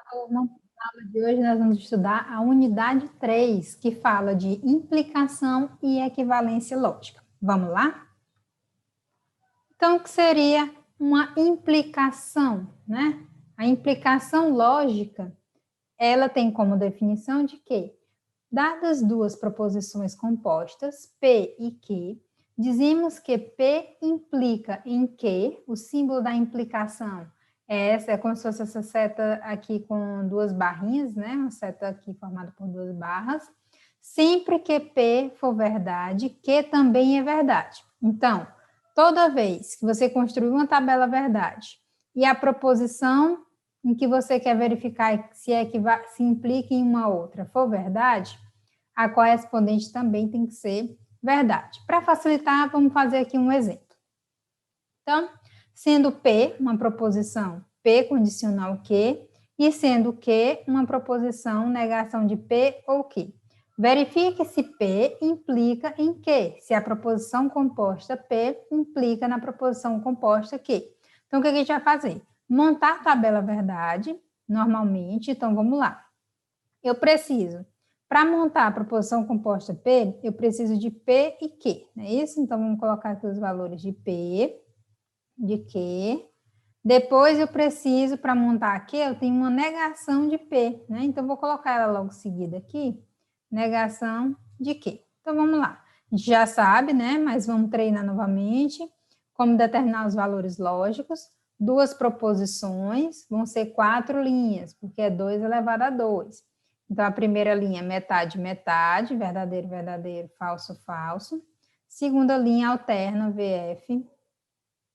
turma. Na aula de hoje nós vamos estudar a unidade 3, que fala de implicação e equivalência lógica. Vamos lá? Então, o que seria uma implicação, né? A implicação lógica, ela tem como definição de que, dadas duas proposições compostas, P e Q, dizemos que P implica em Q, o símbolo da implicação é como se fosse essa seta aqui com duas barrinhas, né? Uma seta aqui formada por duas barras. Sempre que P for verdade, Q também é verdade. Então, toda vez que você construir uma tabela verdade e a proposição em que você quer verificar se implica em uma outra for verdade, a correspondente também tem que ser verdade. Para facilitar, vamos fazer aqui um exemplo. Então, sendo P uma proposição P condicional Q, e sendo Q uma proposição negação de P ou Q. Verifique se P implica em Q, se a proposição composta P implica na proposição composta Q. Então, o que a gente vai fazer? Montar a tabela verdade, normalmente. Então, vamos lá. Eu preciso, para montar a proposição composta P, eu preciso de P e Q, não é isso? Então, vamos colocar aqui os valores de P, de Q. Depois, eu preciso, para montar aqui, eu tenho uma negação de P, né? Então, vou colocar ela logo seguida aqui, negação de Q. Então, vamos lá. A gente já sabe, né? Mas vamos treinar novamente. Como determinar os valores lógicos. Duas proposições, vão ser 4 linhas, porque é 2 elevado a 2. Então, a primeira linha, metade, metade, verdadeiro, verdadeiro, falso, falso. Segunda linha, alterna, VF,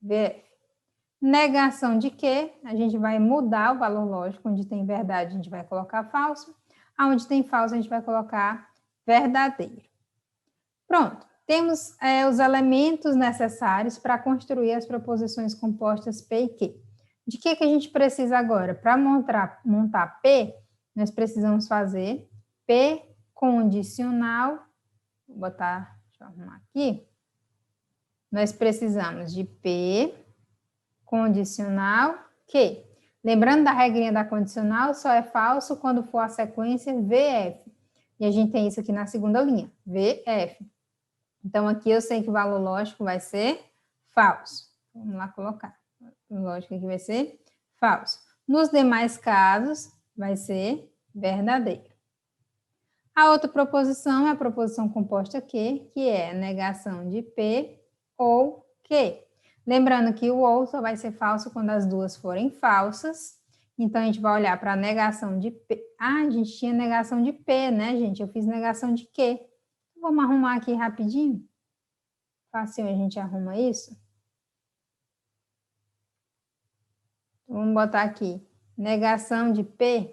VF. Negação de Q, a gente vai mudar o valor lógico, onde tem verdade a gente vai colocar falso, aonde tem falso a gente vai colocar verdadeiro. Pronto, temos os elementos necessários para construir as proposições compostas P e Q. De que a gente precisa agora? Para montar P, nós precisamos fazer P condicional, vou botar, deixa eu arrumar aqui, nós precisamos de P condicional Q. Lembrando da regrinha da condicional, só é falso quando for a sequência VF. E a gente tem isso aqui na segunda linha, VF. Então, aqui eu sei que o valor lógico vai ser falso. Vamos lá colocar. O lógico aqui vai ser falso. Nos demais casos, vai ser verdadeiro. A outra proposição é a proposição composta Q, que é a negação de P ou Q. Lembrando que o ou só vai ser falso quando as duas forem falsas. Então, a gente vai olhar para a negação de P. Ah, a gente tinha negação de P, né, gente? Eu fiz negação de Q. Vamos arrumar aqui rapidinho? Fácil a gente arruma isso. Vamos botar aqui. Negação de P.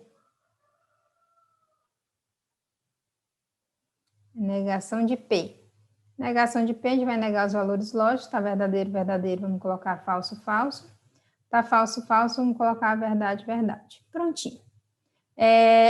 Negação de P. Negação de P, a gente vai negar os valores lógicos, tá verdadeiro, verdadeiro, vamos colocar falso, falso. Tá falso, falso, vamos colocar verdade, verdade. Prontinho.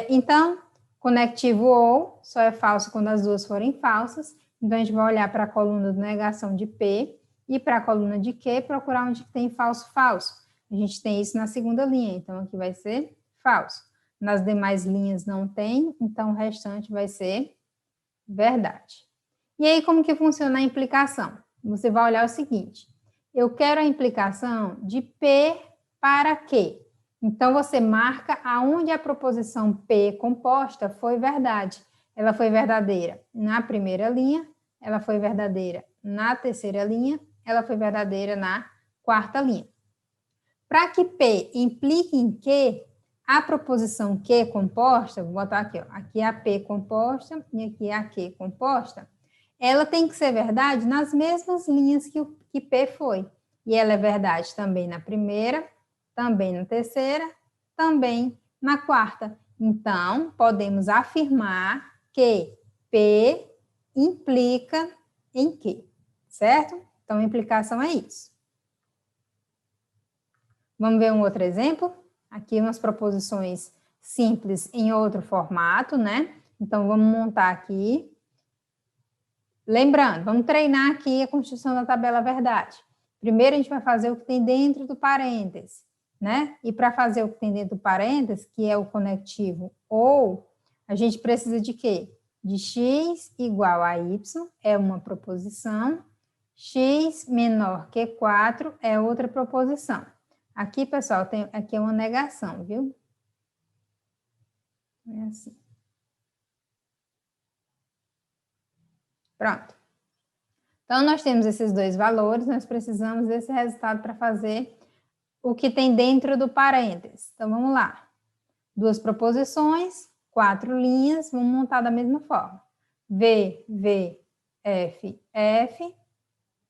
Então, conectivo ou só é falso quando as duas forem falsas. Então, a gente vai olhar para a coluna de negação de P e para a coluna de Q, procurar onde tem falso, falso. A gente tem isso na segunda linha, então aqui vai ser falso. Nas demais linhas não tem, então o restante vai ser verdade. E aí, como que funciona a implicação? Você vai olhar o seguinte, eu quero a implicação de P para Q. Então, você marca aonde a proposição P composta foi verdade. Ela foi verdadeira na primeira linha, ela foi verdadeira na terceira linha, ela foi verdadeira na quarta linha. Para que P implique em Q, a proposição Q composta, vou botar aqui, ó, aqui é a P composta e aqui é a Q composta, ela tem que ser verdade nas mesmas linhas que P foi. E ela é verdade também na primeira, também na terceira, também na quarta. Então, podemos afirmar que P implica em Q, certo? Então, a implicação é isso. Vamos ver um outro exemplo? Aqui umas proposições simples em outro formato, né? Então, vamos montar aqui. Lembrando, vamos treinar aqui a construção da tabela verdade. Primeiro, a gente vai fazer o que tem dentro do parêntese. né? E para fazer o que tem dentro do parênteses, que é o conectivo ou, a gente precisa de quê? De x igual a y, é uma proposição, x menor que 4 é outra proposição. Aqui, pessoal, aqui é uma negação, viu? É assim. Pronto. Então, nós temos esses dois valores, nós precisamos desse resultado para fazer o que tem dentro do parênteses. Então, vamos lá. Duas proposições, 4 linhas, vamos montar da mesma forma. V, V, F, F,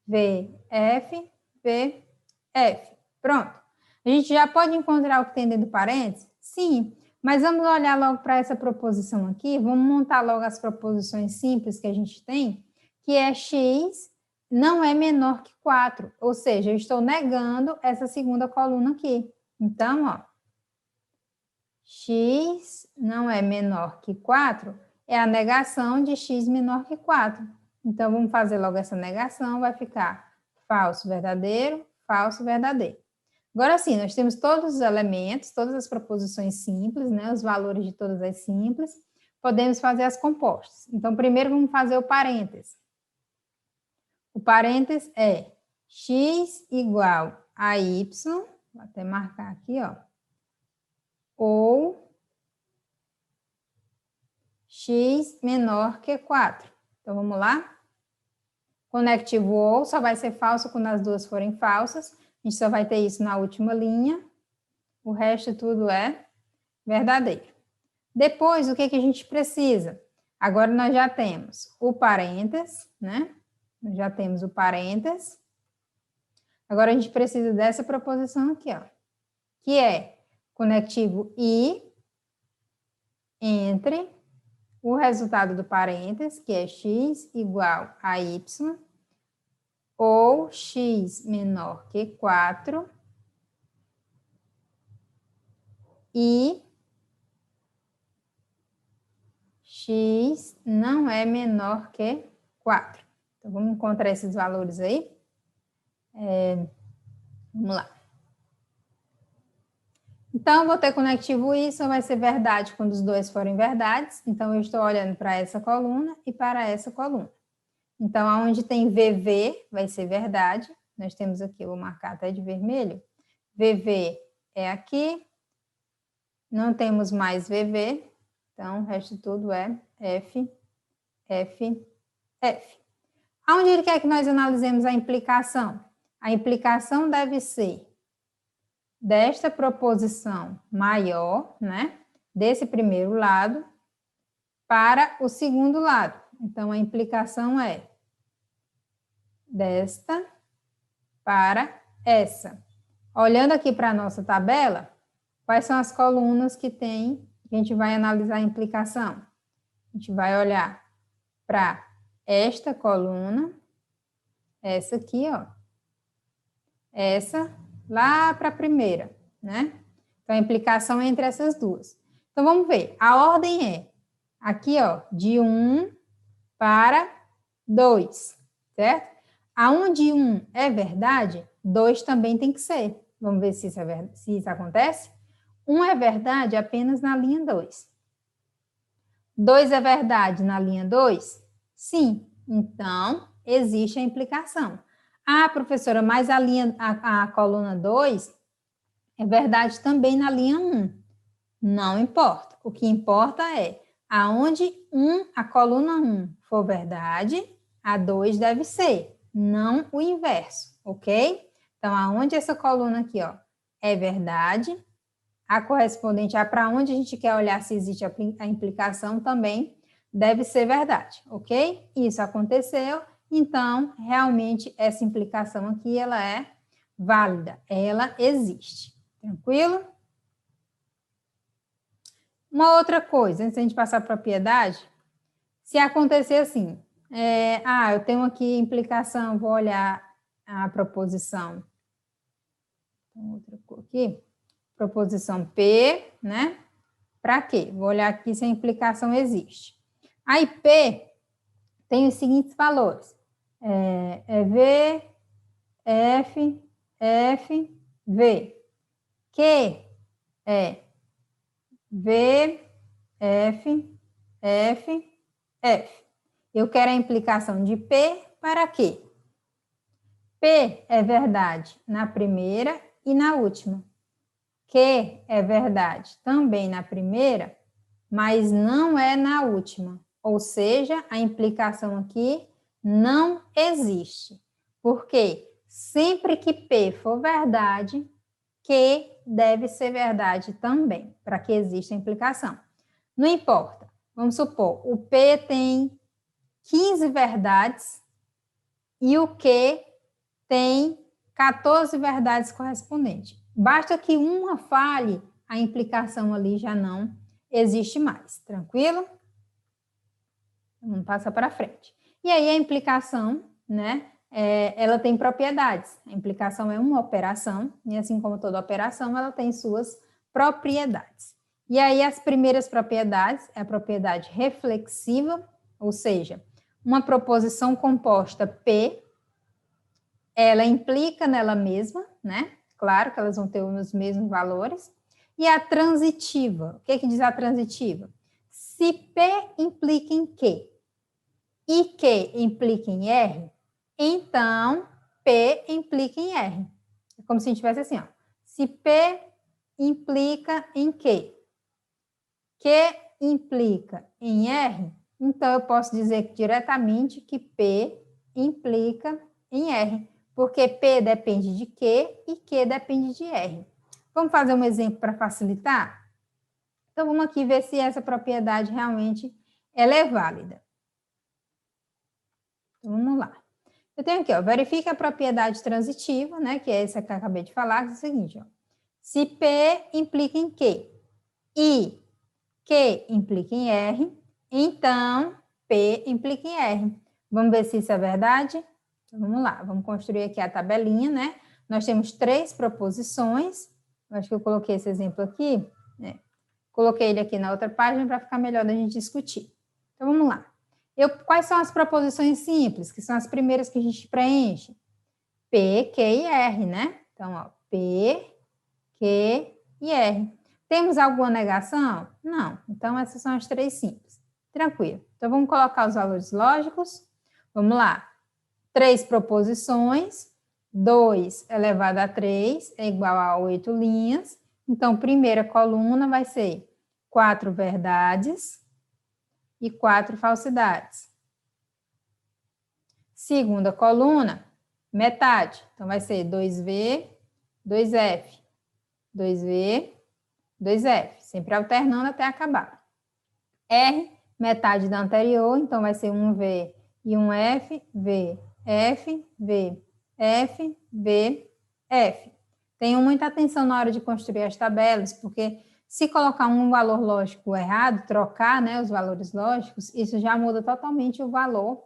V, F, V, F. Pronto. A gente já pode encontrar o que tem dentro do parênteses? Sim, mas vamos olhar logo para essa proposição aqui, vamos montar logo as proposições simples que a gente tem, que é x não é menor que 4, ou seja, eu estou negando essa segunda coluna aqui. Então, ó, x não é menor que 4 é a negação de x menor que 4. Então, vamos fazer logo essa negação, vai ficar falso, verdadeiro, falso, verdadeiro. Agora sim, nós temos todos os elementos, todas as proposições simples, né, os valores de todas as simples, podemos fazer as compostas. Então, primeiro vamos fazer o parênteses. O parênteses é x igual a y, vou até marcar aqui, ó, ou x menor que 4. Então, vamos lá? Conectivo ou só vai ser falso quando as duas forem falsas. A gente só vai ter isso na última linha. O resto tudo é verdadeiro. Depois, o que a gente precisa? Agora, nós já temos o parênteses, né? Nós já temos o parênteses. Agora, a gente precisa dessa proposição aqui, ó. Que é conectivo e entre o resultado do parênteses, que é x igual a y, ou x menor que 4, e x não é menor que 4. Então, vamos encontrar esses valores aí. Vamos lá. Então, vou ter conectivo e isso vai ser verdade quando os dois forem verdades. Então, eu estou olhando para essa coluna e para essa coluna. Então, aonde tem VV vai ser verdade. Nós temos aqui, eu vou marcar até de vermelho. VV é aqui. Não temos mais VV. Então, o resto tudo é F, F, F. Aonde ele quer que nós analisemos a implicação? A implicação deve ser desta proposição maior, né? Desse primeiro lado, para o segundo lado. Então, a implicação é desta para essa. Olhando aqui para a nossa tabela, quais são as colunas que tem, que a gente vai analisar a implicação? A gente vai olhar para esta coluna, essa aqui, ó, essa lá para a primeira, né? Então, a implicação é entre essas duas. Então, vamos ver. A ordem é aqui, ó, de 1 para 2, certo? Aonde 1 é verdade, 2 também tem que ser. Vamos ver se isso, se isso acontece. 1 é verdade apenas na linha 2. 2 é verdade na linha 2? Sim. Então, existe a implicação. Ah, professora, mas a coluna 2 é verdade também na linha 1. Não importa. O que importa é aonde a coluna 1 for verdade, a 2 deve ser, não o inverso, ok? Então, aonde essa coluna aqui, ó, é verdade, a correspondente a para onde a gente quer olhar se existe a implicação também deve ser verdade, ok? Isso aconteceu, então, realmente, essa implicação aqui, ela é válida, ela existe. Tranquilo? Uma outra coisa, antes de a gente passar a propriedade, se acontecer assim, eu tenho aqui implicação, vou olhar a proposição, outra cor aqui, proposição P, né? Para quê? Vou olhar aqui se a implicação existe. Aí P tem os seguintes valores, V, F, F, V. Q é V, F, F, F. Eu quero a implicação de P para Q. P é verdade na primeira e na última. Q é verdade também na primeira, mas não é na última. Ou seja, a implicação aqui não existe. Porque sempre que P for verdade, Q deve ser verdade também, para que exista a implicação. Não importa. Vamos supor, o P tem 15 verdades e o Q tem 14 verdades correspondentes. Basta que uma falhe, a implicação ali já não existe mais. Tranquilo? Vamos passar para frente. E aí a implicação, né? Ela tem propriedades. A implicação é uma operação, e assim como toda operação, ela tem suas propriedades. E aí as primeiras propriedades é a propriedade reflexiva, ou seja, uma proposição composta P, ela implica nela mesma, né? Claro que elas vão ter os mesmos valores. E a transitiva, o que diz a transitiva? Se P implica em Q e Q implica em R, então P implica em R. É como se a gente tivesse assim, ó. Se P implica em Q, Q implica em R, então eu posso dizer diretamente que P implica em R, porque P depende de Q e Q depende de R. Vamos fazer um exemplo para facilitar? Então, vamos aqui ver se essa propriedade realmente ela é válida. Então, vamos lá. Eu tenho aqui, ó, verifica a propriedade transitiva, né, que é essa que eu acabei de falar, que é o seguinte, ó. Se P implica em Q e Q implica em R, então P implica em R. Vamos ver se isso é verdade? Então, vamos lá, vamos construir aqui a tabelinha, né? Nós temos 3 proposições, acho que eu coloquei esse exemplo aqui, né? Coloquei ele aqui na outra página para ficar melhor da gente discutir. Então, vamos lá. Quais são as proposições simples, que são as primeiras que a gente preenche? P, Q e R, né? Então, ó, P, Q e R. Temos alguma negação? Não. Então, essas são as 3 simples. Tranquilo. Então, vamos colocar os valores lógicos. Vamos lá. 3 proposições. 2 elevado a 3 é igual a 8 linhas. Então, primeira coluna vai ser 4 verdades e 4 falsidades. Segunda coluna, metade. Então, vai ser 2V, 2F, 2V, 2F. Sempre alternando até acabar. R, metade da anterior. Então, vai ser 1V e 1F, V, F, V, F, V, F. Tenham muita atenção na hora de construir as tabelas, porque se colocar um valor lógico errado, trocar, né, os valores lógicos, isso já muda totalmente o valor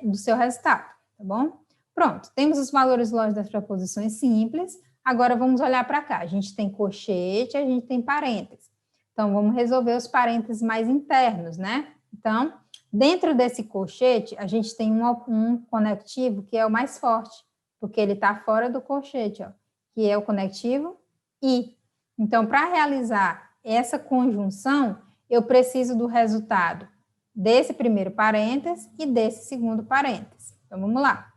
do seu resultado, tá bom? Pronto, temos os valores lógicos das proposições simples. Agora vamos olhar para cá. A gente tem colchete, a gente tem parênteses. Então, vamos resolver os parênteses mais internos, né? Então, dentro desse colchete, a gente tem um conectivo que é o mais forte, porque ele está fora do colchete, ó, que é o conectivo I. Então, para realizar essa conjunção, eu preciso do resultado desse primeiro parêntese e desse segundo parêntese. Então, vamos lá.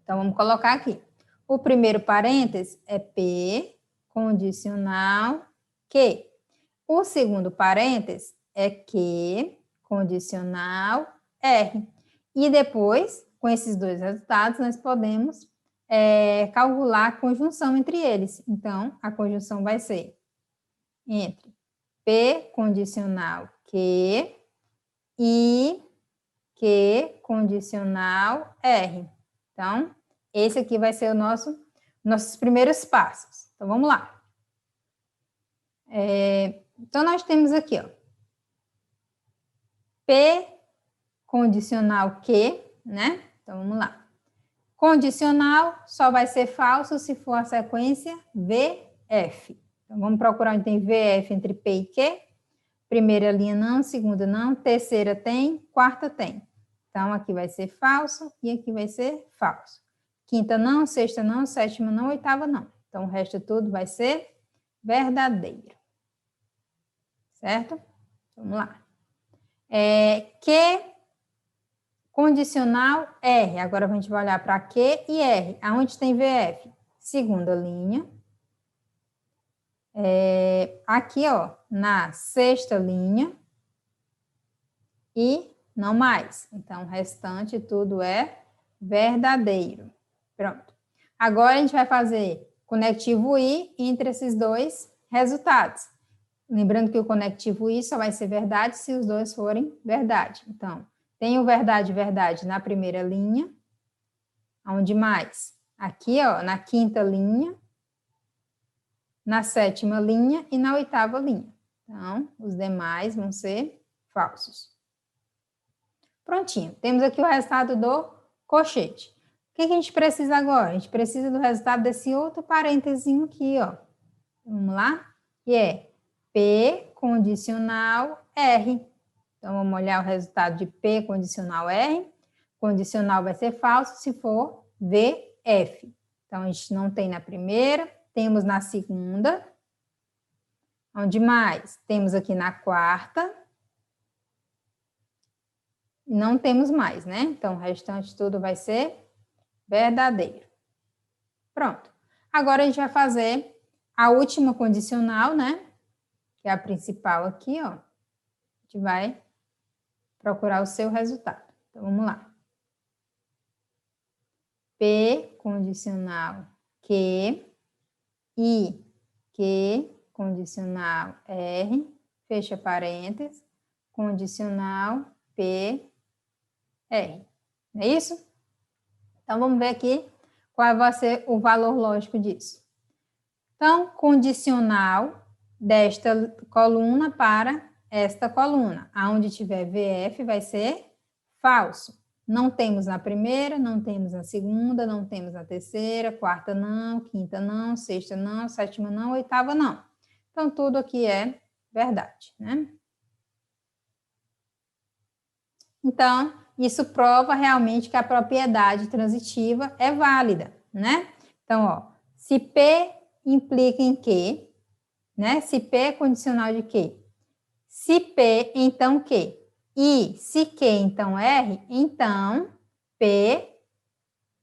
Então, vamos colocar aqui. O primeiro parêntese é P condicional Q. O segundo parêntese é Q condicional R. E depois, com esses 2 resultados, nós podemos calcular a conjunção entre eles. Então, a conjunção vai ser entre P condicional Q e Q condicional R. Então, esse aqui vai ser nossos primeiros passos. Então, vamos lá. Então, nós temos aqui, ó, P condicional Q, né? Então, vamos lá. Condicional só vai ser falso se for a sequência VF. Então, vamos procurar onde tem VF entre P e Q. Primeira linha não, segunda não, terceira tem, quarta tem. Então, aqui vai ser falso e aqui vai ser falso. Quinta não, sexta não, sétima não, oitava não. Então, o resto tudo vai ser verdadeiro. Certo? Vamos lá. Que condicional R. Agora a gente vai olhar para Q e R. Aonde tem VF? Segunda linha. Aqui, ó, na sexta linha. E não mais. Então, o restante tudo é verdadeiro. Pronto. Agora, a gente vai fazer conectivo I entre esses dois resultados. Lembrando que o conectivo I só vai ser verdade se os dois forem verdade. Então, tem o verdade, verdade na primeira linha. Onde mais? Aqui, ó, na quinta linha, na sétima linha e na oitava linha. Então, os demais vão ser falsos. Prontinho. Temos aqui o resultado do colchete. O que a gente precisa agora? A gente precisa do resultado desse outro parênteses aqui, ó. Vamos lá? Que é P condicional R. Então, vamos olhar o resultado de P condicional R. Condicional vai ser falso se for VF. Então, a gente não tem na primeira, temos na segunda. Onde mais? Temos aqui na quarta. E não temos mais, né? Então, o restante tudo vai ser verdadeiro. Pronto. Agora, a gente vai fazer a última condicional, né? Que é a principal aqui, ó. A gente vai procurar o seu resultado. Então, vamos lá. P condicional Q, I, Q condicional R, fecha parênteses, condicional P, R. Não é isso? Então, vamos ver aqui qual vai ser o valor lógico disso. Então, condicional desta coluna para esta coluna. Aonde tiver VF vai ser falso. Não temos na primeira, não temos na segunda, não temos na terceira, quarta não, quinta não, sexta não, sétima não, oitava não. Então, tudo aqui é verdade, né? Então, isso prova realmente que a propriedade transitiva é válida, né? Então, ó, se P implica em Q, né? Se P é condicional de Q. Se P, então Q. E se Q, então R, então P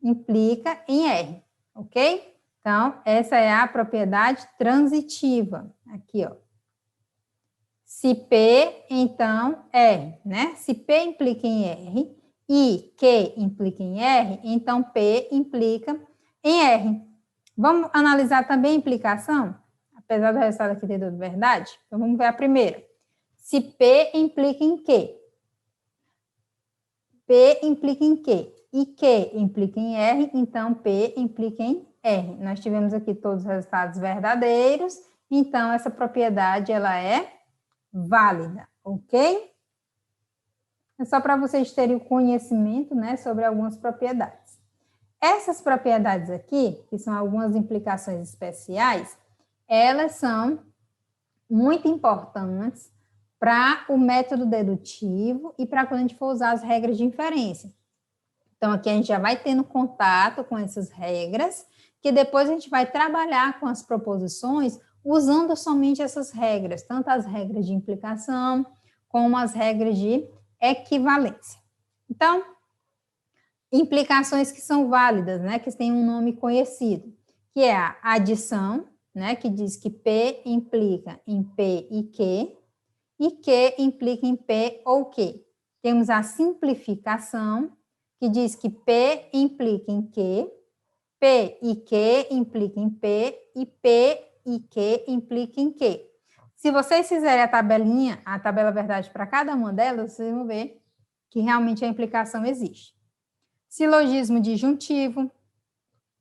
implica em R, ok? Então, essa é a propriedade transitiva. Aqui, ó. Se P, então R, né? Se P implica em R e Q implica em R, então P implica em R. Vamos analisar também a implicação? Apesar do resultado aqui ter dado verdade? Então, vamos ver a primeira. Se P implica em Q. P implica em Q. E Q implica em R, então P implica em R. Nós tivemos aqui todos os resultados verdadeiros, então essa propriedade ela é válida, ok? É só para vocês terem o conhecimento, né, sobre algumas propriedades. Essas propriedades aqui, que são algumas implicações especiais, elas são muito importantes para o método dedutivo e para quando a gente for usar as regras de inferência. Então, aqui a gente já vai tendo contato com essas regras, que depois a gente vai trabalhar com as proposições usando somente essas regras, tanto as regras de implicação como as regras de equivalência. Então, implicações que são válidas, né, que têm um nome conhecido, que é a adição, né, que diz que P implica em P e Q implica em P ou Q. Temos a simplificação, que diz que P implica em Q, P e Q implica em P e P e Q implica em Q. Se vocês fizerem a tabelinha, a tabela verdade para cada uma delas, vocês vão ver que realmente a implicação existe. Silogismo disjuntivo,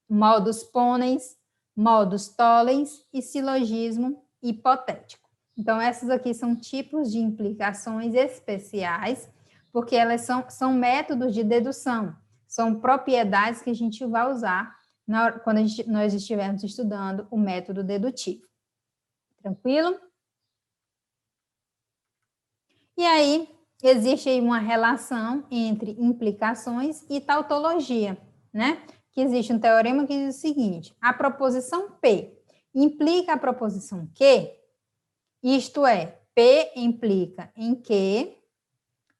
modus ponens, modus tollens e silogismo hipotético. Então, essas aqui são tipos de implicações especiais, porque elas são métodos de dedução, são propriedades que a gente vai usar quando nós estivermos estudando o método dedutivo. Tranquilo? E aí, existe aí uma relação entre implicações e tautologia, né? que existe um teorema que diz o seguinte: a proposição P implica a proposição Q, isto é, P implica em Q,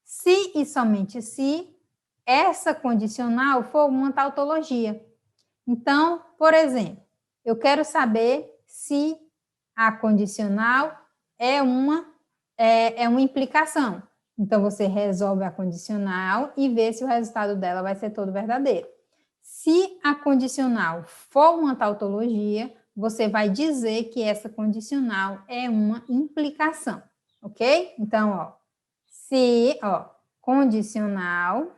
se e somente se essa condicional for uma tautologia. Então, por exemplo, eu quero saber se a condicional é uma implicação. Então, você resolve a condicional e vê se o resultado dela vai ser todo verdadeiro. Se a condicional for uma tautologia, você vai dizer que essa condicional é uma implicação, ok? Então, ó, se, ó, condicional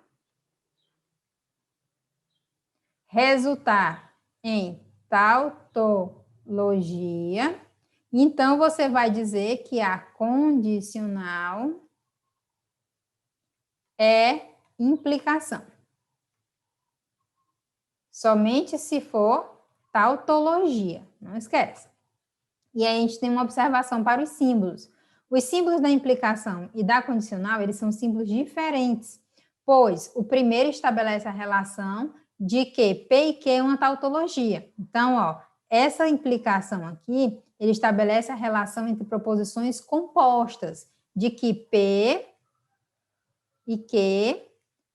resultar em tautologia, então você vai dizer que a condicional é implicação. Somente se for tautologia, não esquece. E aí a gente tem uma observação para os símbolos. Os símbolos da implicação e da condicional, eles são símbolos diferentes, pois o primeiro estabelece a relação de que P e Q é uma tautologia. Então, ó, essa implicação aqui, ele estabelece a relação entre proposições compostas, de que P e Q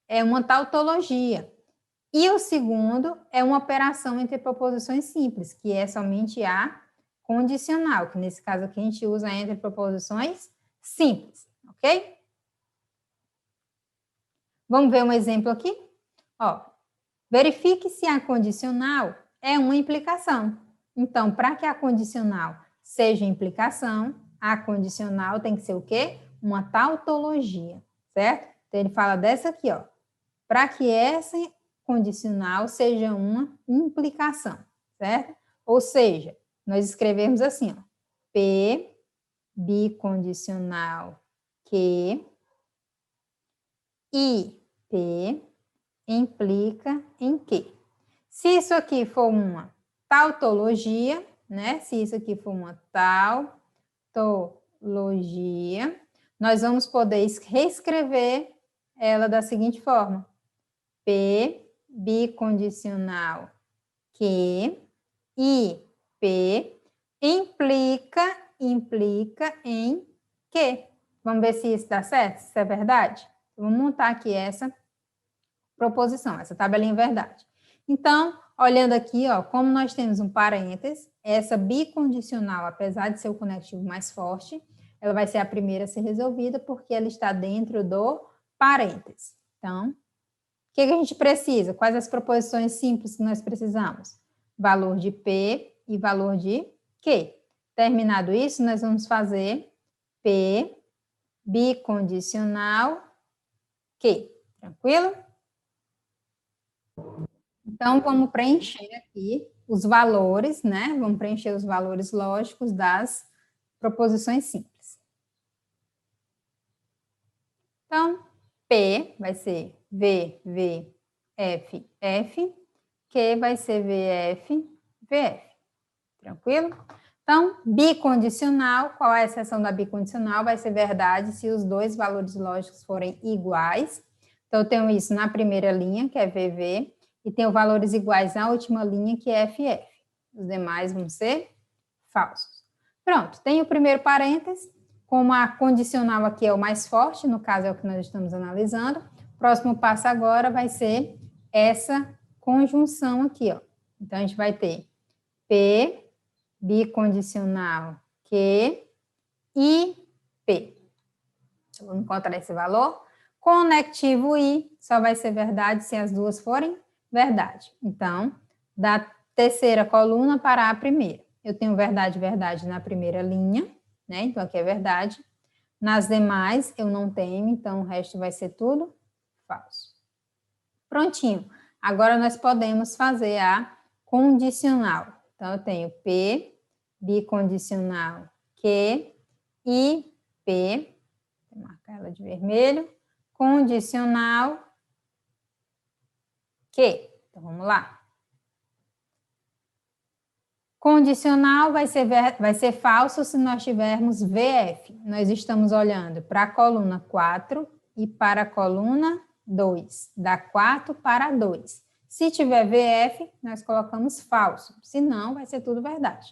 é uma tautologia. E o segundo é uma operação entre proposições simples, que é somente a condicional, que nesse caso aqui a gente usa entre proposições simples, ok? Vamos ver um exemplo aqui? Ó, verifique se a condicional é uma implicação. Então, para que a condicional seja implicação, a condicional tem que ser o quê? Uma tautologia, certo? Então, ele fala dessa aqui, ó. Para que essa condicional seja uma implicação, certo? Ou seja, nós escrevemos assim, ó, P bicondicional Q e P implica em Q. Se isso aqui for uma tautologia, né? Se isso aqui for uma tautologia, nós vamos poder reescrever ela da seguinte forma: P bicondicional Q e P implica em Q. Vamos ver se isso dá certo, se é verdade? Vamos montar aqui essa proposição, essa tabelinha verdade. Então, olhando aqui, ó, como nós temos um parênteses, essa bicondicional, apesar de ser o conectivo mais forte, ela vai ser a primeira a ser resolvida porque ela está dentro do parênteses. Então, o que a gente precisa? Quais as proposições simples que nós precisamos? Valor de P e valor de Q. Terminado isso, nós vamos fazer P bicondicional Q. Tranquilo? Então, vamos preencher aqui os valores, né? Vamos preencher os valores lógicos das proposições simples. Então, P vai ser V, V, F, F. Q vai ser VF, VF. Tranquilo? Então, bicondicional, qual é a exceção da bicondicional? Vai ser verdade se os dois valores lógicos forem iguais. Então, eu tenho isso na primeira linha, que é VV, e tenho valores iguais na última linha, que é FF. Os demais vão ser falsos. Pronto, tem o primeiro parêntese, como a condicional aqui é o mais forte, no caso é o que nós estamos analisando. O próximo passo agora vai ser essa conjunção aqui, ó. Então, a gente vai ter P bicondicional Q e P. Então, vamos encontrar esse valor. Conectivo I só vai ser verdade se as duas forem verdade. Então, da terceira coluna para a primeira. Eu tenho verdade, verdade na primeira linha, né? Então, aqui é verdade. Nas demais, eu não tenho, então o resto vai ser tudo falso. Prontinho. Agora, nós podemos fazer a condicional. Então, eu tenho P bicondicional Q e P, vou marcar ela de vermelho, condicional Q. Então, vamos lá. Condicional vai ser falso se nós tivermos VF. Nós estamos olhando para a coluna 4 e para a coluna 2. Da 4 para 2. Se tiver VF, nós colocamos falso, senão vai ser tudo verdade.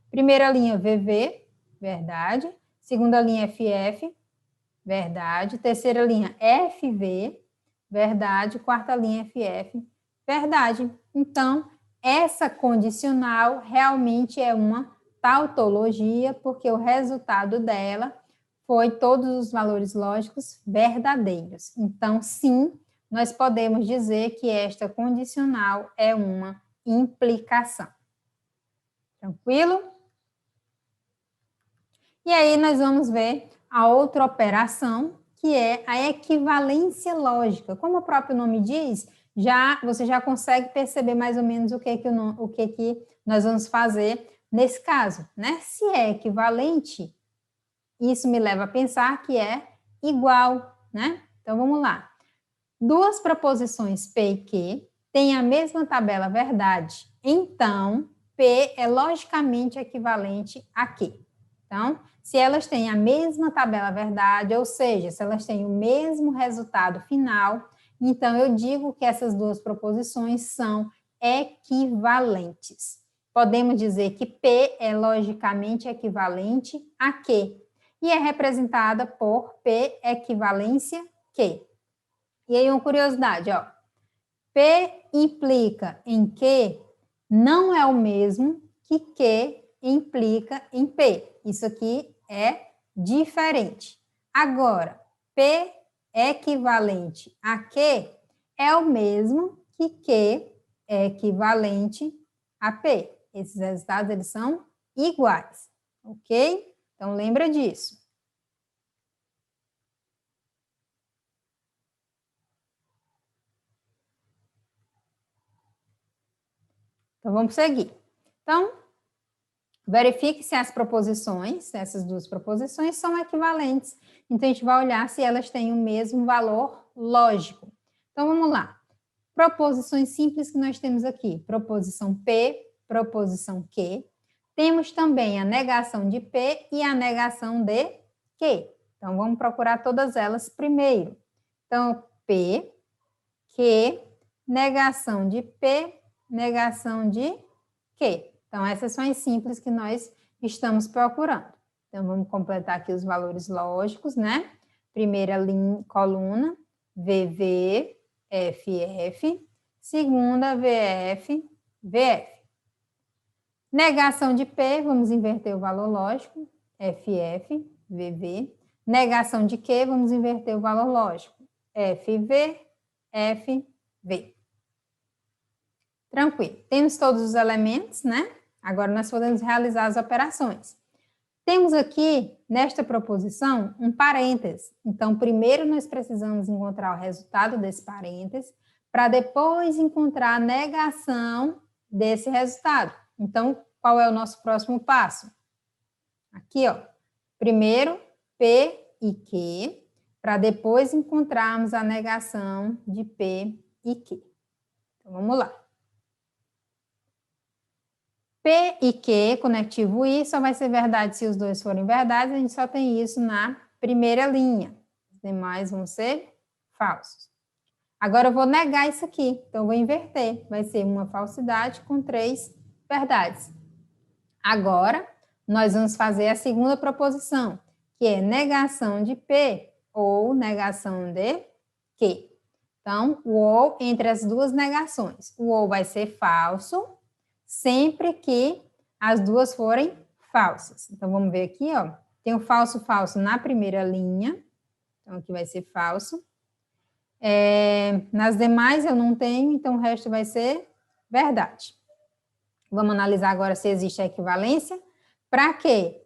Primeira linha, VV, verdade. Segunda linha, FF, verdade. Terceira linha, FV, verdade. Quarta linha, FF, verdade. Então, essa condicional realmente é uma tautologia, porque o resultado dela foi todos os valores lógicos verdadeiros. Então, sim, nós podemos dizer que esta condicional é uma implicação. Tranquilo? E aí nós vamos ver a outra operação, que é a equivalência lógica. Como o próprio nome diz, você já consegue perceber mais ou menos o que nós vamos fazer nesse caso, né? Se é equivalente, isso me leva a pensar que é igual, né? Então, vamos lá. Duas proposições P e Q têm a mesma tabela verdade. Então, P é logicamente equivalente a Q. Então, se elas têm a mesma tabela verdade, ou seja, se elas têm o mesmo resultado final, então eu digo que essas duas proposições são equivalentes. Podemos dizer que P é logicamente equivalente a Q e é representada por P equivalência Q. E aí uma curiosidade, ó. P implica em Q não é o mesmo que Q implica em P. Isso aqui é diferente. Agora, P equivalente a Q é o mesmo que Q é equivalente a P. Esses resultados, eles são iguais, ok? Então, lembra disso. Então, vamos seguir. Então, verifique se as proposições, essas duas proposições, são equivalentes. Então, a gente vai olhar se elas têm o mesmo valor lógico. Então, vamos lá. Proposições simples que nós temos aqui. Proposição P, proposição Q. Temos também a negação de P e a negação de Q. Então, vamos procurar todas elas primeiro. Então, P, Q, negação de P, negação de Q. Então, essas são as simples que nós estamos procurando. Então, vamos completar aqui os valores lógicos, né? Primeira coluna, VV, FF. Segunda, VF, VF. Negação de P, vamos inverter o valor lógico, FF, VV. Negação de Q, vamos inverter o valor lógico, FV, FV. Tranquilo. Temos todos os elementos, né? Agora nós podemos realizar as operações. Temos aqui, nesta proposição, um parêntese. Então, primeiro nós precisamos encontrar o resultado desse parêntese, para depois encontrar a negação desse resultado. Então, qual é o nosso próximo passo? Aqui, ó. Primeiro, P e Q, para depois encontrarmos a negação de P e Q. Então, vamos lá. P e Q, conectivo I, só vai ser verdade se os dois forem verdades, a gente só tem isso na primeira linha. Os demais vão ser falsos. Agora eu vou negar isso aqui, então eu vou inverter. Vai ser uma falsidade com 3 verdades. Agora, nós vamos fazer a segunda proposição, que é negação de P ou negação de Q. Então, o ou entre as duas negações. O ou vai ser falso, sempre que as duas forem falsas. Então, vamos ver aqui, ó. Tem o falso, falso na primeira linha. Então, aqui vai ser falso. Nas demais eu não tenho, então o resto vai ser verdade. Vamos analisar agora se existe a equivalência. Para que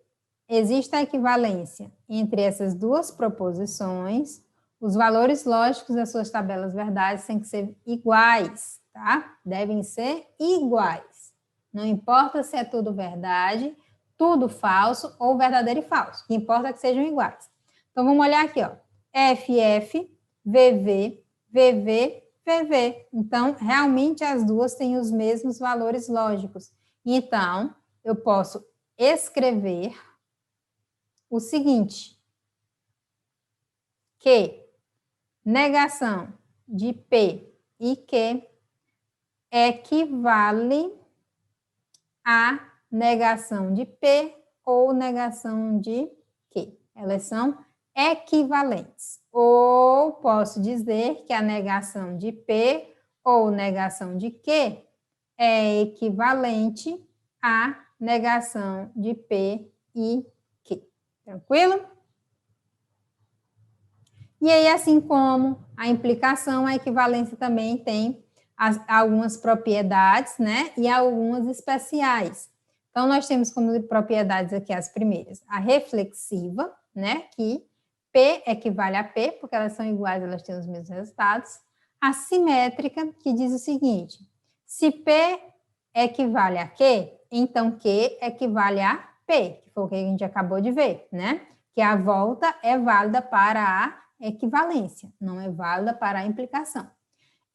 exista a equivalência entre essas duas proposições, os valores lógicos das suas tabelas verdades têm que ser iguais, tá? Devem ser iguais. Não importa se é tudo verdade, tudo falso ou verdadeiro e falso. O que importa é que sejam iguais. Então, vamos olhar aqui, ó. FF, VV, VV, VV. Então, realmente as duas têm os mesmos valores lógicos. Então, eu posso escrever o seguinte, que negação de P e Q equivale à negação de P ou negação de Q. Elas são equivalentes. Ou posso dizer que a negação de P ou negação de Q é equivalente à negação de P e Q. Tranquilo? E aí, assim como a implicação, a equivalência também tem algumas propriedades, né? E algumas especiais. Então, nós temos como propriedades aqui as primeiras. A reflexiva, né? Que P equivale a P, porque elas são iguais, elas têm os mesmos resultados. A simétrica, que diz o seguinte: se P equivale a Q, então Q equivale a P, que foi o que a gente acabou de ver, né? Que a volta é válida para a equivalência, não é válida para a implicação.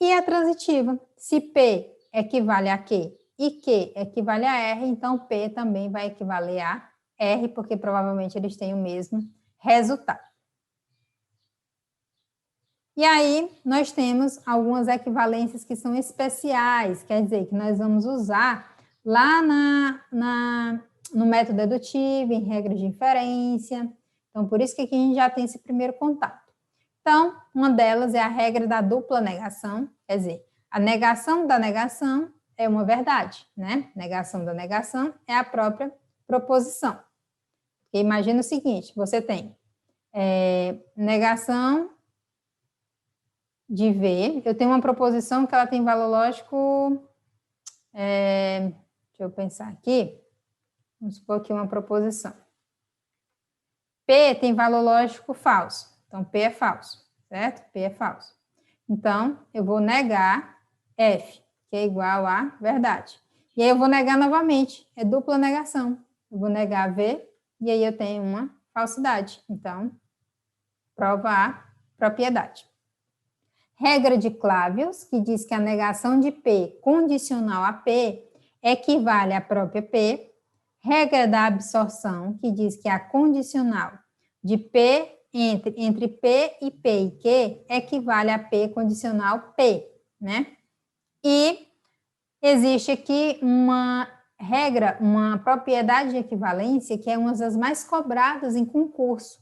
E a transitiva, se P equivale a Q e Q equivale a R, então P também vai equivaler a R, porque provavelmente eles têm o mesmo resultado. E aí, nós temos algumas equivalências que são especiais, quer dizer, que nós vamos usar lá no método dedutivo, em regras de inferência. Então, por isso que aqui a gente já tem esse primeiro contato. Então, uma delas é a regra da dupla negação, quer dizer, a negação da negação é uma verdade, né? Negação da negação é a própria proposição. Porque imagina o seguinte, você tem negação de V, eu tenho uma proposição que ela tem valor lógico, deixa eu pensar aqui, vamos supor que uma proposição. P tem valor lógico falso, então P é falso, certo? P é falso. Então, eu vou negar F, que é igual a verdade. E aí eu vou negar novamente, é dupla negação. Eu vou negar V, e aí eu tenho uma falsidade. Então, prova a propriedade. Regra de Clavius, que diz que a negação de P condicional a P equivale à própria P. Regra da absorção, que diz que a condicional de P entre P e P e Q equivale a P condicional P, né? E existe aqui uma regra, uma propriedade de equivalência que é uma das mais cobradas em concurso,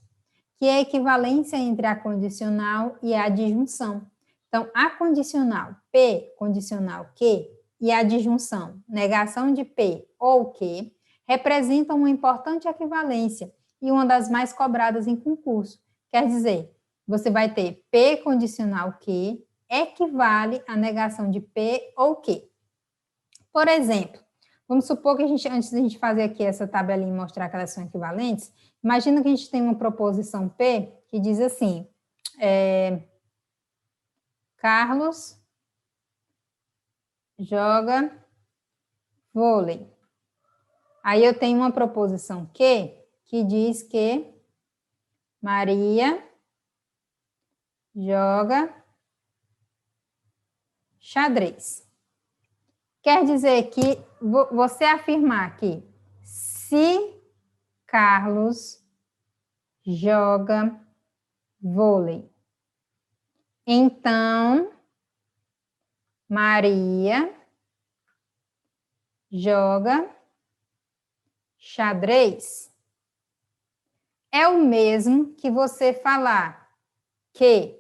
que é a equivalência entre a condicional e a adjunção. Então, a condicional P, condicional Q, e a adjunção negação de P ou Q, representam uma importante equivalência e uma das mais cobradas em concurso. Quer dizer, você vai ter P condicional Q equivale à negação de P ou Q. Por exemplo, vamos supor que antes de a gente fazer aqui essa tabelinha e mostrar que elas são equivalentes, imagina que a gente tem uma proposição P que diz assim, Carlos joga vôlei. Aí eu tenho uma proposição Q que diz que Maria joga xadrez. Quer dizer que você afirmar que se Carlos joga vôlei, então Maria joga xadrez. É o mesmo que você falar que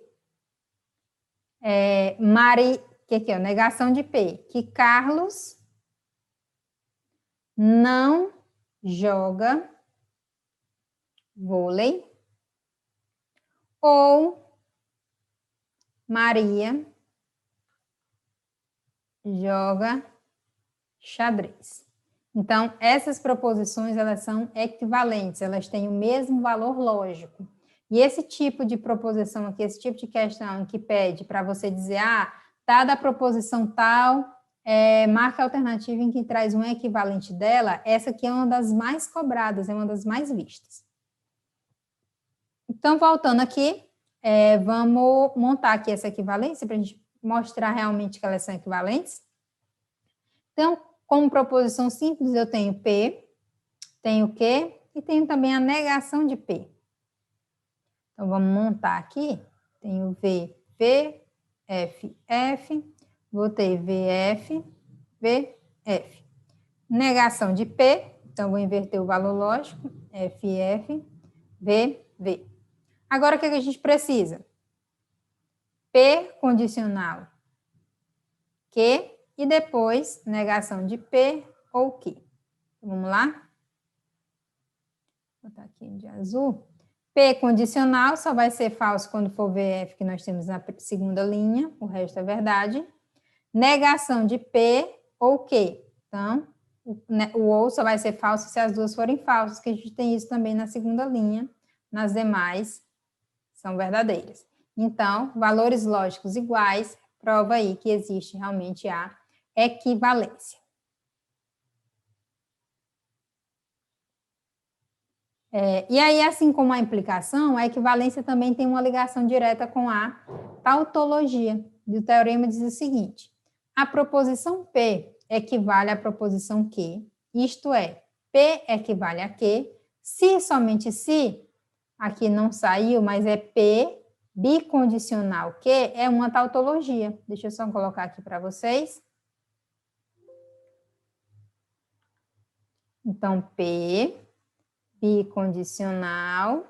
que é negação de P, que Carlos não joga vôlei ou Maria joga xadrez. Então, essas proposições, elas são equivalentes, elas têm o mesmo valor lógico. E esse tipo de proposição aqui, esse tipo de questão que pede para você dizer, dada a proposição tal, marca a alternativa em que traz um equivalente dela, essa aqui é uma das mais cobradas, é uma das mais vistas. Então, voltando aqui, vamos montar aqui essa equivalência para a gente mostrar realmente que elas são equivalentes. Então, como proposição simples, eu tenho P, tenho Q e tenho também a negação de P. Então, vamos montar aqui. Tenho V, V, F, F. vou ter VF, VF. Negação de P, então vou inverter o valor lógico, FF, VV. Agora, o que a gente precisa? P condicional Q e depois negação de P ou Q. Vamos lá? Vou botar aqui de azul. P condicional só vai ser falso quando for VF, que nós temos na segunda linha, o resto é verdade. Negação de P ou Q. Então, o ou só vai ser falso se as duas forem falsas, que a gente tem isso também na segunda linha. Nas demais, são verdadeiras. Então, valores lógicos iguais, prova aí que existe realmente a equivalência. E aí, assim como a implicação, a equivalência também tem uma ligação direta com a tautologia. E o teorema diz o seguinte: a proposição P equivale à proposição Q, isto é, P equivale a Q, se somente se, aqui não saiu, mas é P bicondicional Q, é uma tautologia. Deixa eu só colocar aqui para vocês. Então, P bicondicional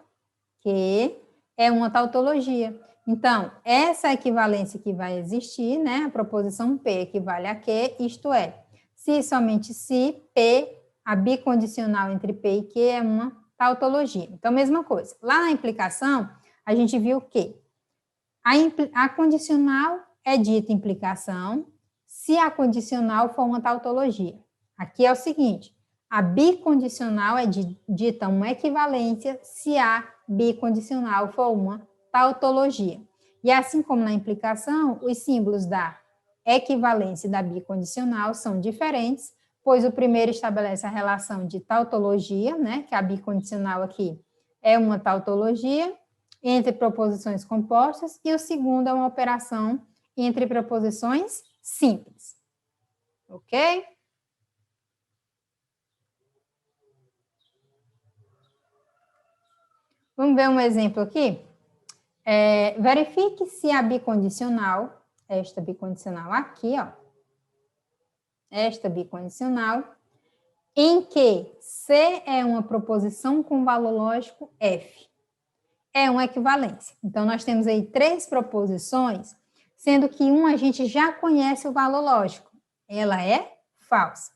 que é uma tautologia. Então, essa equivalência que vai existir, né, a proposição P equivale a Q, isto é, se somente se P, a bicondicional entre P e Q é uma tautologia. Então, mesma coisa. Lá na implicação, a gente viu que a condicional é dita implicação se a condicional for uma tautologia. Aqui é o seguinte: a bicondicional é dita uma equivalência se a bicondicional for uma tautologia. E assim como na implicação, os símbolos da equivalência e da bicondicional são diferentes, pois o primeiro estabelece a relação de tautologia, né, que a bicondicional aqui é uma tautologia, entre proposições compostas, e o segundo é uma operação entre proposições simples. Ok? Vamos ver um exemplo aqui? Verifique se a bicondicional, esta bicondicional aqui, ó, esta bicondicional, em que C é uma proposição com valor lógico F, é uma equivalência. Então, nós temos aí 3 proposições, sendo que uma a gente já conhece o valor lógico, ela é falsa.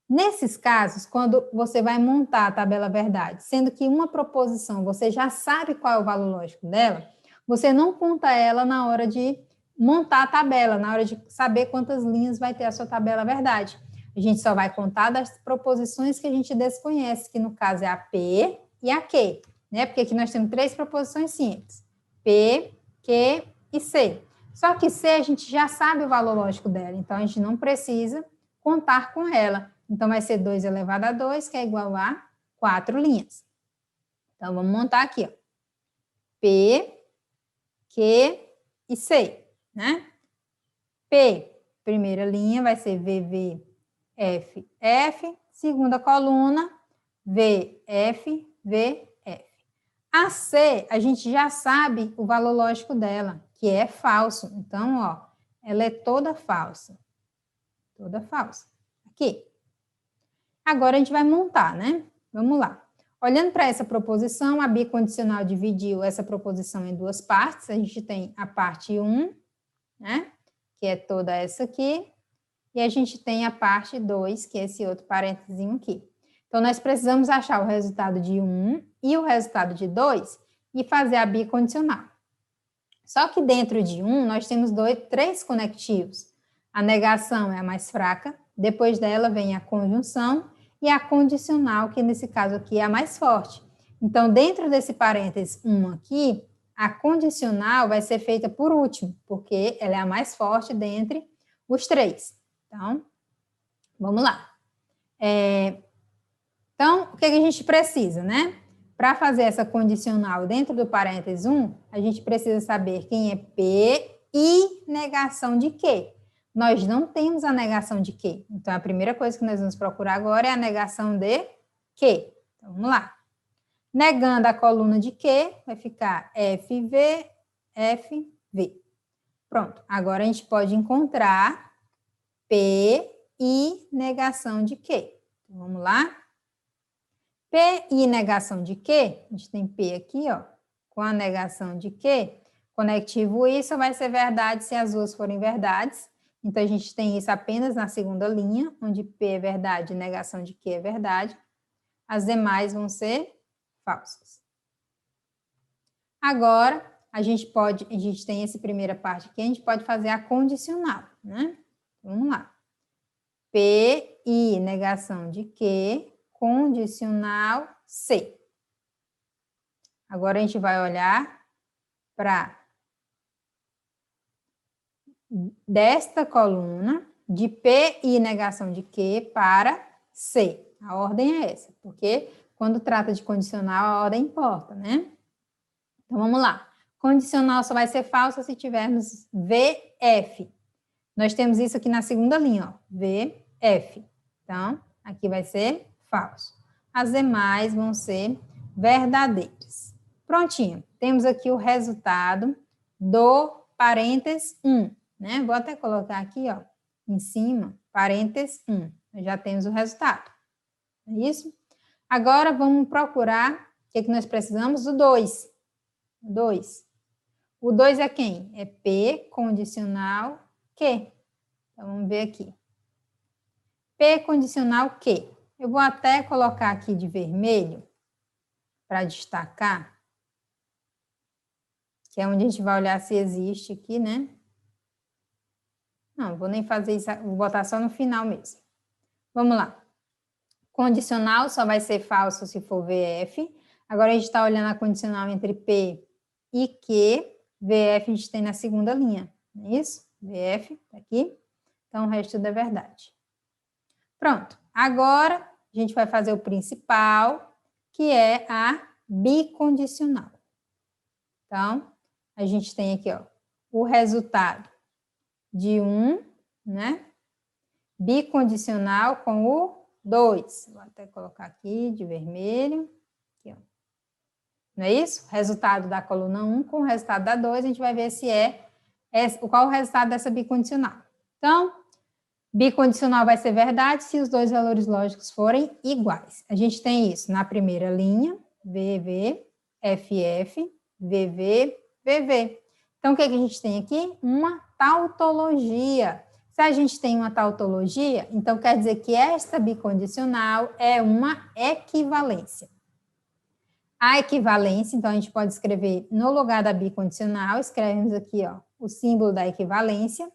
Nesses casos, quando você vai montar a tabela verdade, sendo que uma proposição você já sabe qual é o valor lógico dela, você não conta ela na hora de montar a tabela, na hora de saber quantas linhas vai ter a sua tabela verdade. A gente só vai contar das proposições que a gente desconhece, que no caso é a P e a Q, né? Porque aqui nós temos 3 proposições simples: P, Q e C. Só que C a gente já sabe o valor lógico dela, então a gente não precisa contar com ela. Então, vai ser 2 elevado a 2, que é igual a 4 linhas. Então, vamos montar aqui, ó. P, Q e C, né? P, primeira linha, vai ser VV, F, F. Segunda coluna, VF, VF. A C, a gente já sabe o valor lógico dela, que é falso. Então, ó, ela é toda falsa. Toda falsa. Aqui. Agora, a gente vai montar, né? Vamos lá. Olhando para essa proposição, a bicondicional dividiu essa proposição em 2 partes. A gente tem a parte 1, né? Que é toda essa aqui. E a gente tem a parte 2, que é esse outro parênteses aqui. Então, nós precisamos achar o resultado de 1 e o resultado de 2 e fazer a bicondicional. Só que dentro de 1, nós temos 3 conectivos. A negação é a mais fraca, depois dela vem a conjunção e a condicional, que nesse caso aqui é a mais forte. Então, dentro desse parênteses 1 aqui, a condicional vai ser feita por último, porque ela é a mais forte dentre os 3. Então, vamos lá. Então, o que a gente precisa, né? Para fazer essa condicional dentro do parênteses 1, a gente precisa saber quem é P e negação de Q. Nós não temos a negação de Q. Então, a primeira coisa que nós vamos procurar agora é a negação de Q. Então, vamos lá. Negando a coluna de Q, vai ficar FV, FV. Pronto. Agora, a gente pode encontrar P e negação de Q. Então, vamos lá? P e negação de Q, a gente tem P aqui, ó, com a negação de Q, conectivo isso vai ser verdade se as duas forem verdades. Então, a gente tem isso apenas na segunda linha, onde P é verdade e negação de Q é verdade. As demais vão ser falsas. Agora, a gente tem essa primeira parte aqui, a gente pode fazer a condicional, né? Vamos lá. P e negação de Q, condicional C. Agora, a gente vai olhar para desta coluna de P e negação de Q para C. A ordem é essa, porque quando trata de condicional, a ordem importa, né? Então, vamos lá. Condicional só vai ser falsa se tivermos VF. Nós temos isso aqui na segunda linha, ó, VF. Então, aqui vai ser falso. As demais vão ser verdadeiras. Prontinho. Temos aqui o resultado do parênteses 1, né? Vou até colocar aqui, ó, em cima, parênteses 1. Nós já temos o resultado. É isso? Agora, vamos procurar o que nós precisamos? O 2. 2. O 2 é quem? É P condicional Q. Então, vamos ver aqui. P condicional Q. Eu vou até colocar aqui de vermelho para destacar, que é onde a gente vai olhar se existe aqui, né? Não vou nem fazer isso, vou botar só no final mesmo. Vamos lá. Condicional só vai ser falso se for VF. Agora, a gente está olhando a condicional entre P e Q. VF a gente tem na segunda linha, não é isso? VF, tá aqui. Então, o resto tudo é verdade. Pronto. Agora, a gente vai fazer o principal, que é a bicondicional. Então, a gente tem aqui, ó, o resultado de 1, né? Bicondicional com o 2. Vou até colocar aqui de vermelho. Aqui, ó. Não é isso? Resultado da coluna 1 com o resultado da 2, a gente vai ver se qual o resultado dessa bicondicional. Então, bicondicional vai ser verdade se os dois valores lógicos forem iguais. A gente tem isso na primeira linha, VV, FF, VV, VV. Então, o que a gente tem aqui? Uma tautologia. Se a gente tem uma tautologia, então quer dizer que esta bicondicional é uma equivalência. A equivalência, então, a gente pode escrever no lugar da bicondicional, escrevemos aqui, ó, o símbolo da equivalência.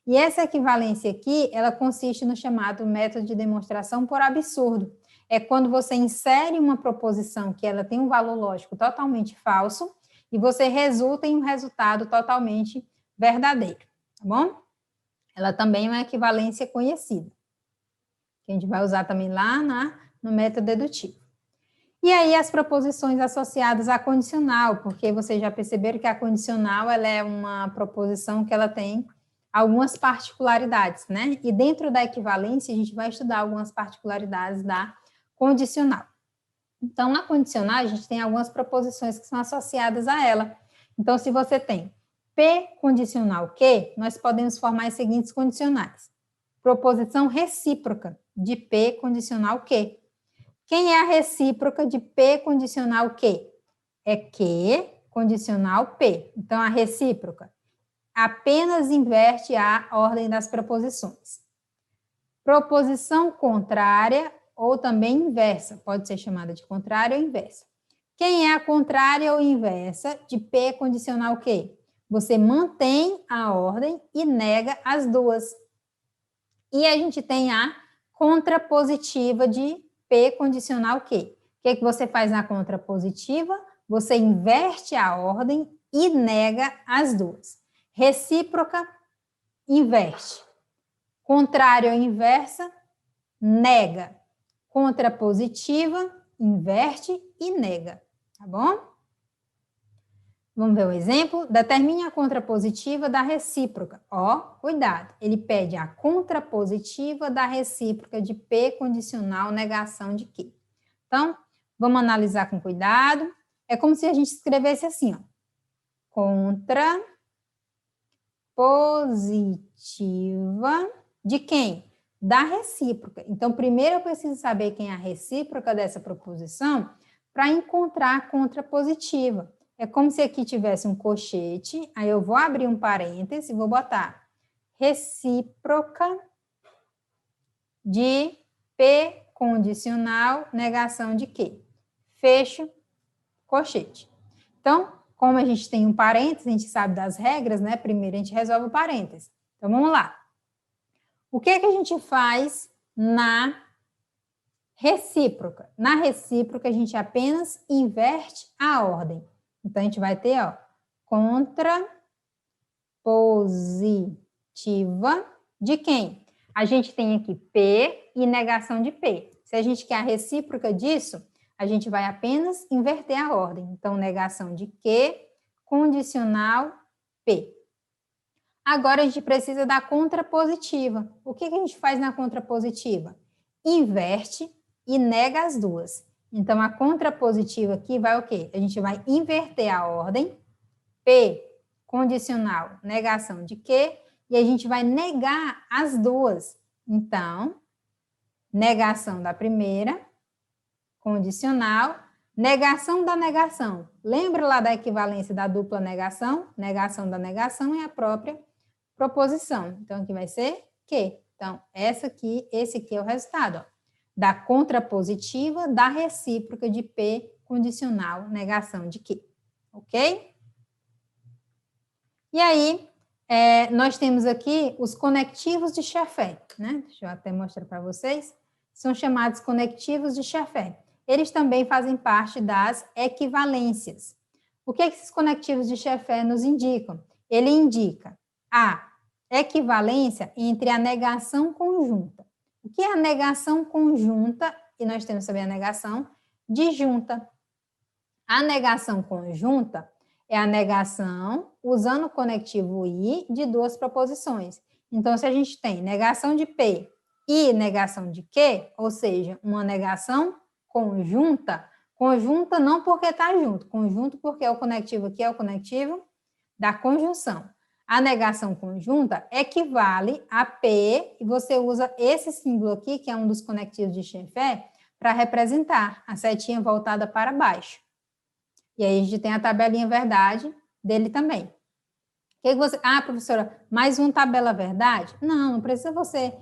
E essa equivalência aqui, ela consiste no chamado método de demonstração por absurdo. É quando você insere uma proposição que ela tem um valor lógico totalmente falso e você resulta em um resultado totalmente verdadeiro, tá bom? Ela também é uma equivalência conhecida, que a gente vai usar também lá no método dedutivo. E aí as proposições associadas à condicional, porque vocês já perceberam que a condicional ela é uma proposição que ela tem algumas particularidades, né? E dentro da equivalência a gente vai estudar algumas particularidades da condicional. Então, na condicional a gente tem algumas proposições que são associadas a ela. Então, se você tem P condicional Q, nós podemos formar as seguintes condicionais. Proposição recíproca de P condicional Q. Quem é a recíproca de P condicional Q? É Q condicional P. Então, a recíproca apenas inverte a ordem das proposições. Proposição contrária ou também inversa, pode ser chamada de contrária ou inversa. Quem é a contrária ou inversa de P condicional Q? Você mantém a ordem e nega as duas. E a gente tem a contrapositiva de P condicional Q. O que você faz na contrapositiva? Você inverte a ordem e nega as duas. Recíproca, inverte. Contrária ou inversa, nega. Contrapositiva, inverte e nega. Tá bom? Vamos ver o exemplo? Determine a contrapositiva da recíproca. Ó, cuidado. Ele pede a contrapositiva da recíproca de P condicional negação de Q. Então, vamos analisar com cuidado. É como se a gente escrevesse assim, ó. Contrapositiva De quem? Da recíproca. Então, primeiro eu preciso saber quem é a recíproca dessa proposição para encontrar a contrapositiva. É como se aqui tivesse um colchete, aí eu vou abrir um parêntese e vou botar recíproca de P condicional, negação de quê? Fecho, colchete. Então, como a gente tem um parêntese, a gente sabe das regras, né? Primeiro a gente resolve o parêntese. Então, vamos lá. O que é que a gente faz na recíproca? Na recíproca, a gente apenas inverte a ordem. Então, a gente vai ter, ó, contrapositiva de quem? A gente tem aqui P e negação de P. Se a gente quer a recíproca disso, a gente vai apenas inverter a ordem. Então, negação de Q, condicional P. Agora, a gente precisa da contrapositiva. O que a gente faz na contrapositiva? Inverte e nega as duas. Então, a contrapositiva aqui vai o quê? A gente vai inverter a ordem. P, condicional, negação de Q, e a gente vai negar as duas. Então, negação da primeira, condicional, negação da negação. Lembra lá da equivalência da dupla negação? Negação da negação é a própria proposição. Então, aqui vai ser Q. Então, esse aqui é o resultado, ó, da contrapositiva da recíproca de P condicional, negação de Q. Ok? E aí, nós temos aqui os conectivos de Schaeffer, né? Deixa eu até mostrar para vocês. São chamados conectivos de Schaeffer. Eles também fazem parte das equivalências. O que esses conectivos de Schaeffer nos indicam? Ele indica a equivalência entre a negação conjunta. O que é a negação conjunta? E nós temos também a negação disjunta. A negação conjunta é a negação usando o conectivo I de duas proposições. Então, se a gente tem negação de P e negação de Q, ou seja, uma negação conjunta, conjunta não porque está junto, conjunto porque o conectivo aqui é o conectivo da conjunção. A negação conjunta equivale a P, e você usa esse símbolo aqui, que é um dos conectivos de Schaeffer, para representar a setinha voltada para baixo. E aí a gente tem a tabelinha verdade dele também. Que você... Ah, professora, mais uma tabela verdade? Não precisa você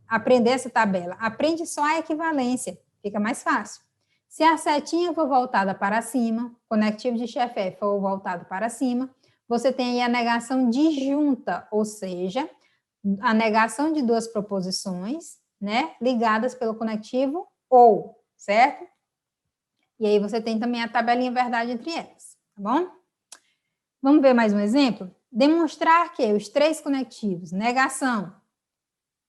aprender essa tabela. Aprende só a equivalência, fica mais fácil. Se a setinha for voltada para cima, conectivo de Schaeffer for voltado para cima, você tem aí a negação disjunta, ou seja, a negação de duas proposições, né, ligadas pelo conectivo ou, certo? E aí você tem também a tabelinha verdade entre elas, tá bom? Vamos ver mais um exemplo? Demonstrar que os três conectivos, negação,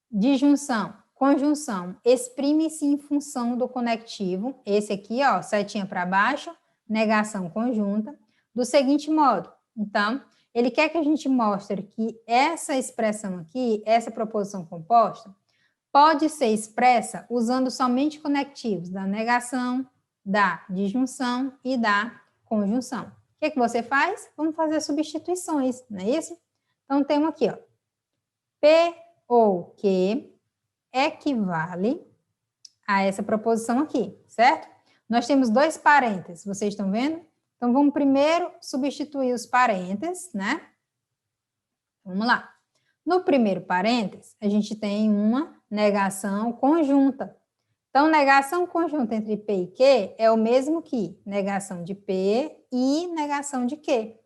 disjunção, conjunção, exprimem-se em função do conectivo, esse aqui, ó, setinha para baixo, negação conjunta, do seguinte modo. Então, ele quer que a gente mostre que essa expressão aqui, essa proposição composta, pode ser expressa usando somente conectivos da negação, da disjunção e da conjunção. O que você faz? Vamos fazer substituições, não é isso? Então, temos aqui, ó, P ou Q equivale a essa proposição aqui, certo? Nós temos dois parênteses, vocês estão vendo? Então, vamos primeiro substituir os parênteses, né? Vamos lá. No primeiro parêntese, a gente tem uma negação conjunta. Então, negação conjunta entre P e Q é o mesmo que negação de P e negação de Q.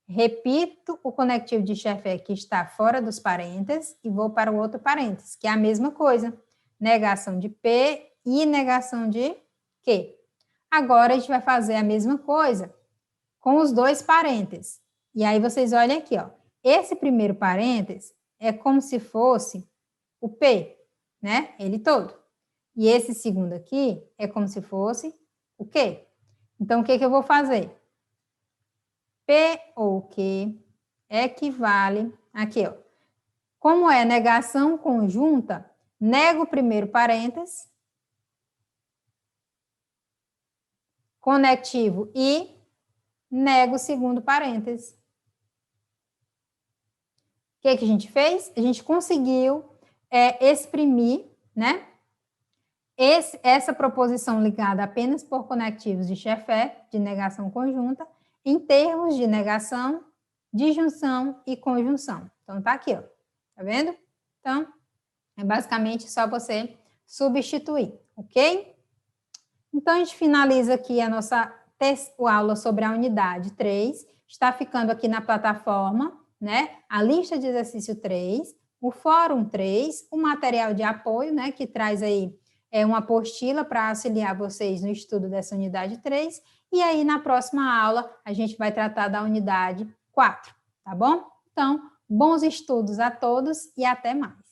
Repito o conectivo de Schaeffer que está fora dos parênteses e vou para o outro parênteses, que é a mesma coisa. Negação de P e negação de Q. Agora, a gente vai fazer a mesma coisa com os dois parênteses. E aí, vocês olhem aqui, ó. Esse primeiro parêntese é como se fosse o P, né? Ele todo. E esse segundo aqui é como se fosse o Q. Então, o que eu vou fazer? P ou Q equivale... Aqui, ó. Como é negação conjunta, nego o primeiro parêntese, conectivo e nego o segundo parêntese. que a gente fez? A gente conseguiu exprimir, né, essa proposição ligada apenas por conectivos de Schaeffer, de negação conjunta, em termos de negação, disjunção e conjunção. Então, tá aqui, ó. Tá vendo? Então, é basicamente só você substituir, ok? Então, a gente finaliza aqui a nossa aula sobre a unidade 3. Está ficando aqui na plataforma, né? A lista de exercício 3, o fórum 3, o material de apoio, né? Que traz aí uma apostila para auxiliar vocês no estudo dessa unidade 3. E aí, na próxima aula, a gente vai tratar da unidade 4, tá bom? Então, bons estudos a todos e até mais.